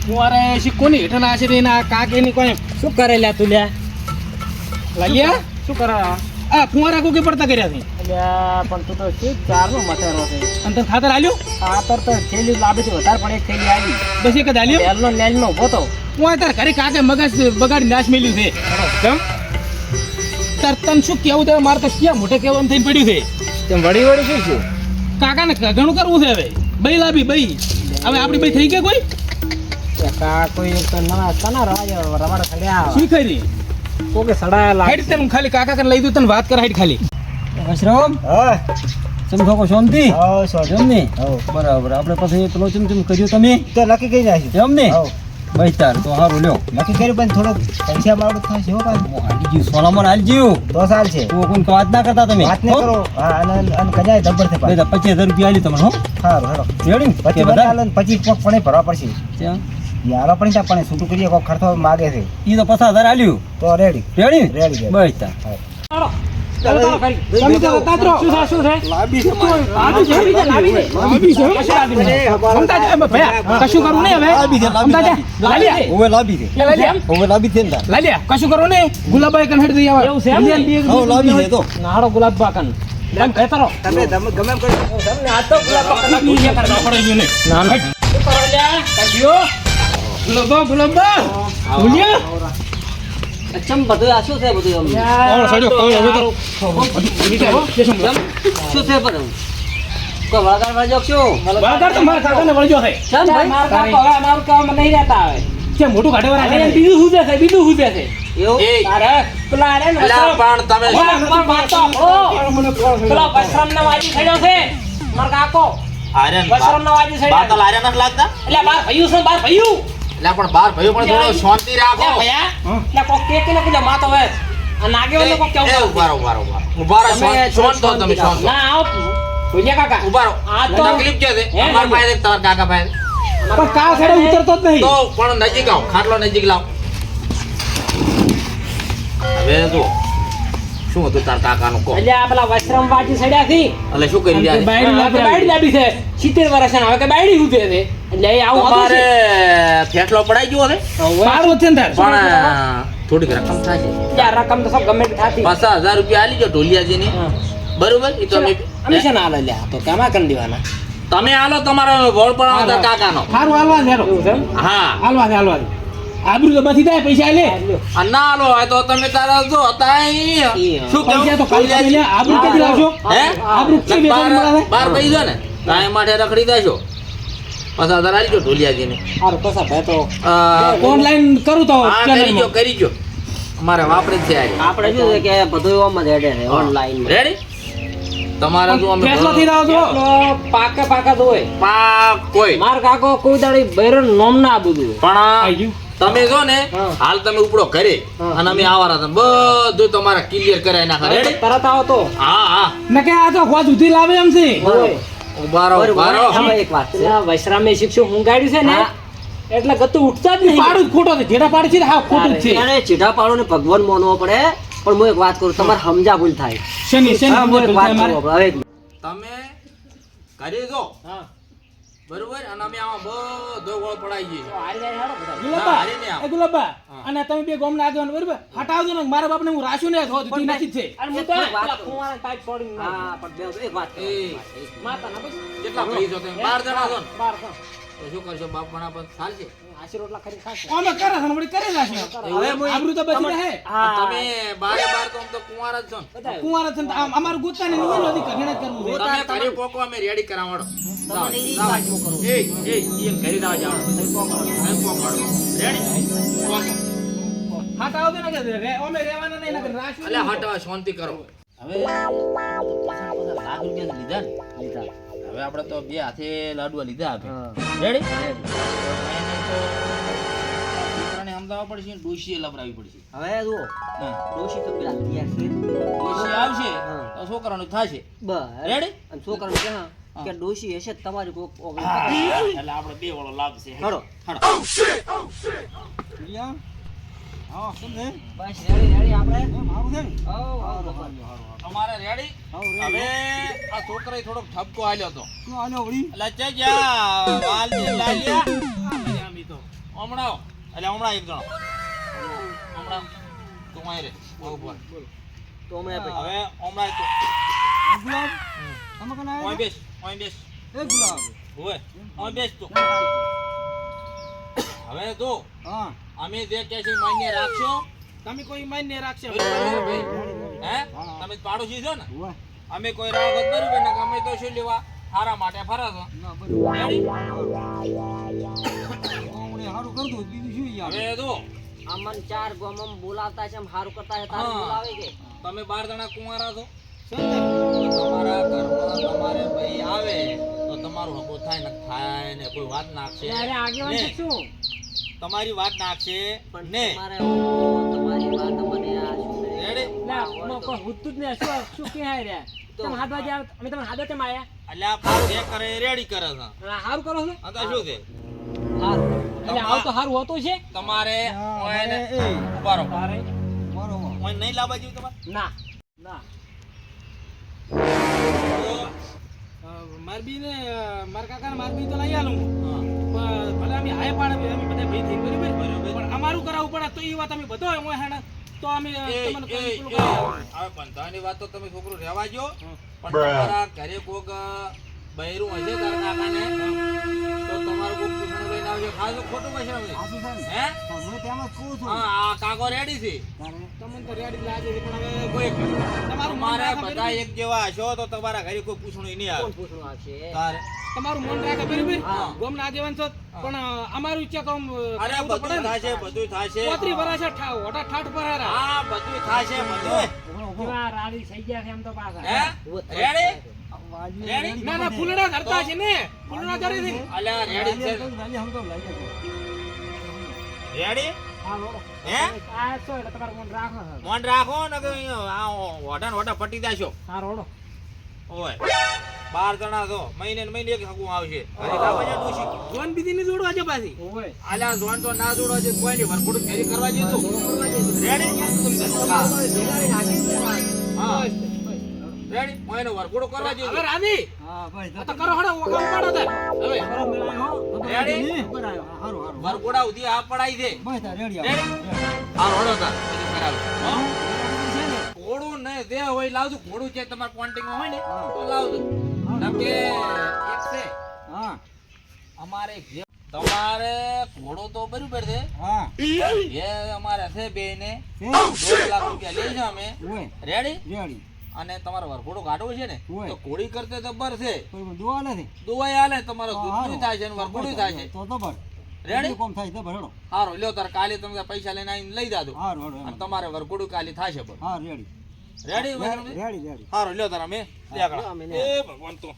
કુંવારે શીખોની હેઠળ આ છે એના કાકેની કોઈ શું કરે લ્યા તું લ્યા લાગ્યા શું કરે આ કુંવારા કોકે પડતા કર્યા છે અલ્યા પણ તું તો શું ચારનો મથેરો છે અને તને ખાતર આલ્યું ખાતર તો થેલી લાવી છે વધારે પણ એક થેલી આવી બસ એક જ આલ્યું લેલનો લેલનો ઉભો તો હું તાર ઘરે કાકે મગજ બગાડી નાશ મેલ્યું છે કેમ તાર તને શું કેવું છે મારે તો ક્યાં મોટે કેવાનું થઈને પડ્યું છે તેમ વળી વળી શું છે કાકાને ઘણું કરવું છે હવે બઈ લાવી બઈ હવે આપણી બઈ થઈ ગઈ કોઈ કોઈ એક તો નવા તના રવાડા સડ્યા શું ખરી કોકે સડાયા હાઈટ તને ખાલી કાકા કને લઈ દઉં તને વાત કર હાઈટ ખાલી વશરામ હા સમજો કો શાંતિ હા સોરી જમને હો બરાબર આપણે પછી પેલો ચમ કર્યું તમે તો નક્કી કરી નાખ્યું જમને હો બહેતર તો હારું લ્યો નક્કી કર્યું પણ થોડોક પૈસા બાબત થશે હો પાછું હું હાલી ગયું સોનામાં હાલી ગયું તો સાલ છે તો કોઈ વાત ના કરતા તમે વાત નહીં કરો હા અને કજાય દબર છે પાછું 25000 રૂપિયા આલી તમને હો સારું હેડો રેડી પછી બધા આલે ને પછી કોક પણ ભરવા પડશે ત્યાં યારો પણ ત્યાં પણ છૂટું કરીએ કોક ખર્ચો માગે છે ઈ તો 50000 આલ્યું તો રેડી રેડી રેડી બહેતર તમે તો તાત્રો શું છે લાંબી છે કશું કરવું નહીં હવે ઓવે લાંબી છે ઓવે લાંબી છે ને લાલ્યા કશું કરવું નહીં ગુલાબાઈ કન હેડ દઈ આવા એવું છે એમ ને? હો લાંબી છે તો નાડો ગુલાબ બાકન એમ કહેતરો તમે ગમે એમ કરી તમને આ તો ગુલાબ બાકન ના ગુલાબા ગુલાબા ચમ બધું આ શું છે બધું શું છે પણ કોઈ વળગાડ વળજો શું વાગર તો મારા કાકાને વળજો છે ચમ ભાઈ માર કાકો હવે અમારું કામ નહીં રહેતા આવે કે મોટું કાઢવા અને રાખે બીજું શું છે એવું તારે પેલા રે ને અલા પણ તમે પેલા વસ્ત્રમ ના વાજી ખડ્યો છે માર કાકો આર્યન વસ્ત્રમ ના વાજી બાર ખડ્યો તો લાર્યા નથી લાગતા એટલે બાર ભયું છે બાર ભયું એટલે પણ બાર ભાઈઓ પણ થોડો શાંતિ રાખો ભયા એટલે કોક કે ને કીધું માં તો હવે આ નાગેવન કોક કેવું એ ઉભા રહો શાંત થો તમે શાંત થો ના આવ ભૂલ્યા કાકા ઉભા રહો આ તો તકલીફ છે હે, અમાર પાસે તમારા કાકા પાસે પણ કા છેડે ઉતરતો જ નહીં તો પણ નજીક આવો ખાટલો નજીક લાવ હવે જો શું હતું તાર કાકાનું કો એટલે આ પેલા વસ્ત્રમ વાજી સડ્યા થી એટલે શું કરી રહ્યા છે? બાયડી લાવી છે 70 વર્ષના હવે કે બાયડી ઉભે છે એટલે એ આવું હતું તમારે છે ફેસલો પડાઈ ગયો છે પાડો છે ને તાર પણ થોડીક રકમ થશે યાર રકમ તો સબ ગમે તે થાતી 50,000 રૂપિયા આલી જો ઢોલિયાજીની હા. બરોબર એ તો અમે છે ના લે તો કેમાં કરી દેવાના તમે આલો તમારો વોળ પણ તાર કાકાનો હારું હાલવા દે એવું છે એમ? હા હાલવા દે આબરૂ તો બધી જાય પૈસા લે આ ના આલો હોય તો તમે તારા જો હતા શું પૈસા તો કહું કાલ લે આબરૂ કેથી લાવશો હે આબરૂ કે વેતન મળે બાર પૈ જો ને કાંઈ માટે રખડી દેશો 50,000 આલી જો ઢોલિયાજીને હારું કસા ભાઈ તો ઓનલાઈન કરું તો હા કરી જો અમારે વાપરે છે આજે આપણે શું છે કે બધું ઓમ જ હેડે છે ઓનલાઈન રેડી તમારે જો અમે ફેસલો થઈ રહ્યો છો પાકા દોય પાક કોઈ માર કાકો કોઈ દાડી બૈરન નોમ ના બધું પણ તમે જો ને હા. હાલ તમે ઉપડો ઘરે હા. અને અમે આવારા હતા બધું તમારે ક્લિયર કરાવી નાખે રેડી તરત આવો તો હા હા ને કે આ તો હોજ ઉધી લાવે એમ છે ઉભારો એક વાત છે વૈશ્રામે શિક્ષક હું ગાડી છે ને એટલે ગતું ઉઠતા જ નહીં પાડું જ ખોટો છે જેડા પાડી છે ને હા ખોટું જ છે ત્યારે ચીઢા પાડો ને ભગવાન માનવો પડે પણ હું એક વાત કરું તમારે સમજા ભૂલ થાય શનિ હા, હું એક વાત મારે કરું હવે એક તમે ઘરે જો હા બરોબર અને અમે આમાં બધો ગોળ પડાઈ ગઈ હારી જાય હારો બધા ગુલાબા હારી ને આવ. એ ગુલાબા હા. અને તમે બે ગોમના આગેવાન બરાબર હટાવજો ને મારા બાપને હું રાશું ને હોજ ઉધી નાખી જ છે અને હું તો પેલા કુંવારા ટાઈટ છોડીને હા પણ બે એક વાત એ માતા ના પછી કેટલા ભાઈ છો તમે 12 જણા છો ને બાર તો તો શું કરશો બાપ ભણા પર ચાલશે આશી રોટલા ખરી ખાશે અમે કરે છે ને વળી કરે રાખશે હવે હું આબરૂ તો બચી રહે તમે બારે બાર તો આમ તો કુંવાર જ છો ને બધા કુંવારા છે ને અમારું ગોતાને નહીં નથી કગેણા કરવું છે તમે ઘરે પોકો અમે રેડી કરાવડો એ એમ ઘરે દાવ જાવ તમે પોકાડો રેડી પોકો હટાવજો ને કે અમે રહેવાના નહીં નકર રાશું અલ્યા હટવા શાંતિ કરો હવે લાખ રૂપિયા લીધા ને લીધા હવે આપણે તો બે હાથે લાડવા લીધા આપે રેડી છોકરાને અમદાવાદ પડશે ને ડોશીએ લબરાવી પડશે હવે જુઓ હા. ડોશી તો પેલા તૈયાર છે ડોશી આવશે હા. તો છોકરાનું થશે બસ રેડી અને છોકરાને કહે કે ડોશી હશે જ તમારી કોક એટલે આપણે બે વાળો લાભ છે હડો હા સમજે બસ રેડી આપણે મારું છે ને તમારે રેડી હવે આ છોકરાએ થોડોક ઠપકો આલ્યો તો શું આનો વળી એટલે ચે જા વાલ જે લાલ્યા આમી તો હમણાં આવો. એટલે હમણાં એક જણો હમણાં તું અહીં રે ઉપર તો હમણાં પછી. હવે હમણાં તું ગુલાબ તમે કોણ આવ્યા અહીં બેસ અહીં બેસ એ ગુલાબ હોય અહીં બેસ તું હવે તો હા અમે જે કે છે માન્ય રાખશો તમે કોઈ માન્ય રાખશે ભાઈ હે તમે પાડોશી છો ને ઓય અમે કોઈ રાહ વગર બરોબર ને અમે તો શું લેવા હારા માટે ફરા છો ના બરોબર રેડી? હમણે હારું કર દો બીજું શું યાર હવે તો આમાં 4 ગામમાં બોલાવતા છે, આમ હારું કરતા છે, તારે હા. બોલાવે કે? તમે 12 જણા કુંવારા છો સુંદર તો તમારા ઘરમાં તમારે ભાઈ આવે તો તમારું હગો થાય ને થાય ને કોઈ વાત નાખશે ત્યારે આગેવાન ને. શીખશું તમારી વાત નાખશે પણ ને તમારે તમારી વાત મને આ શું છે? રેડી? ના કોઈ હુતું જ ને શું કે હાય રે તમે હાથ વાગે અમે તમને હાથ કેમ આયા એટલે આ પાછું જે કરે એ રેડી કરે છે અને આ હારું કરો છો આ તો શું છે હારું. એટલે આવું તો હારું હોતું છે તમારે હા, ઓય ને એ ઉભા રહો તારે બરોબર ઓય નહીં લાવવા જેવું તમારે ના ના મારબી ને મારા કાકા ને મારબી તો લઈ આલું હા. પણ ભલે અમે હાય પાડે અમે બધા ભાઈ થઈ બરોબર બરોબર. પણ અમારું કરાવવું પડે તો એ વાત અમે બધો એમ હોય હેને તો અમે એ, તમને એ, પેલું એ, હવે બંધાની વાત તો તમે છોકરો રહેવા જો પણ તમારા ઘરે કોક બૈરું હશે તારા કાકાને તો તમારું કોક પૂછણું લઈને આવજો ખાસ ખોટું કહેશે અમે. આસુ સાહેબ હે હું તેમ જ કહું છું હા આ કાકો રેડી છે તારે તમને તો રેડી લાગે છે પણ હવે કોઈ તમારું મન તમારે રાખે બધા બરોબર? એક જેવા હશો તો તમારા ઘરે કોઈ પૂછણું નહીં આવે કોણ પૂછવું આવશે? તારે તમારું મન રાખે બરોબર હા. ગોમના આગેવાન છો પણ અમારું ઈચ્છા કામ અરે બધું થશે બધું થશે પોતરી વરાછા હોટા ઠાઠ પર હારા હા બધું થશે બધું કેવા રાડી થઈ ગયા છે એમ તો પાછા હે ઉભો થઈ રેડી વાજી રેડી? ના ના ફૂલડા ધરતા છે ને ફૂલડા ધરે છે અલ્યા રેડી છે હમ તો લઈ રેડી હા લોડો હે આ છો એટલે તમારે મન રાખો છે. મોન રાખો ને કે આ ઓઢા ને ઓઢા પટી જાશો હા રોડો ઓય 12 જણા તો મહિને ને મહિને એક હગું આવશે ઘરે લાવવા જા ડોશી જોન બીજી ની જોડવા છે પાછી ઓય આલા જોન તો ના જોડો છે કોઈ ની વરખોડ ફેરી કરવા જેતું રેડી હા હા રેડી હું એનો વરખોડો કરવા હવે જેતું રાધી હા ભાઈ આ તો કરો હડો વખાણ પાડો તાર હવે રેડી હારું હારું વરખોડા ઉધી આ પડાઈ દે ભાઈ તાર રેડી રેડી આ રોડો તાર બધું કરાવું હા ઘોડું ને દે હોય લાવજો ઘોડું છે તમારા કોન્ટેક્ટમાં હોય ને તો લાવજો નકે એક છે હા અમારે એક જે- તમારે ઘોડો તો બરોબર છે હા એ અમારે છે બે ને છે 2 લાખ રૂપિયા લઈશું અમે ઓય રેડી રેડી અને તમારે વરઘોડો કાઢવો છે ને હોય. તો ઘોડી કરતે જબર છે કોઈ દુઆ નથી દુવાઈ હાલે તમારો હા, દૂધ હારું. થાય છે અને વરઘોડું થાય છે તો તો ભર રેડી? કોમ થાય તો ભરડો હારો લ્યો તાર કાલે તમે પૈસા લઈને આવીને લઈ જાજો હારું હારું અને તમારે વરઘોડું કાલે થશે પણ હા રેડી રેડી રેડી રેડી હારો લ્યો તાર અમે અમે ને. એ ભગવાન તો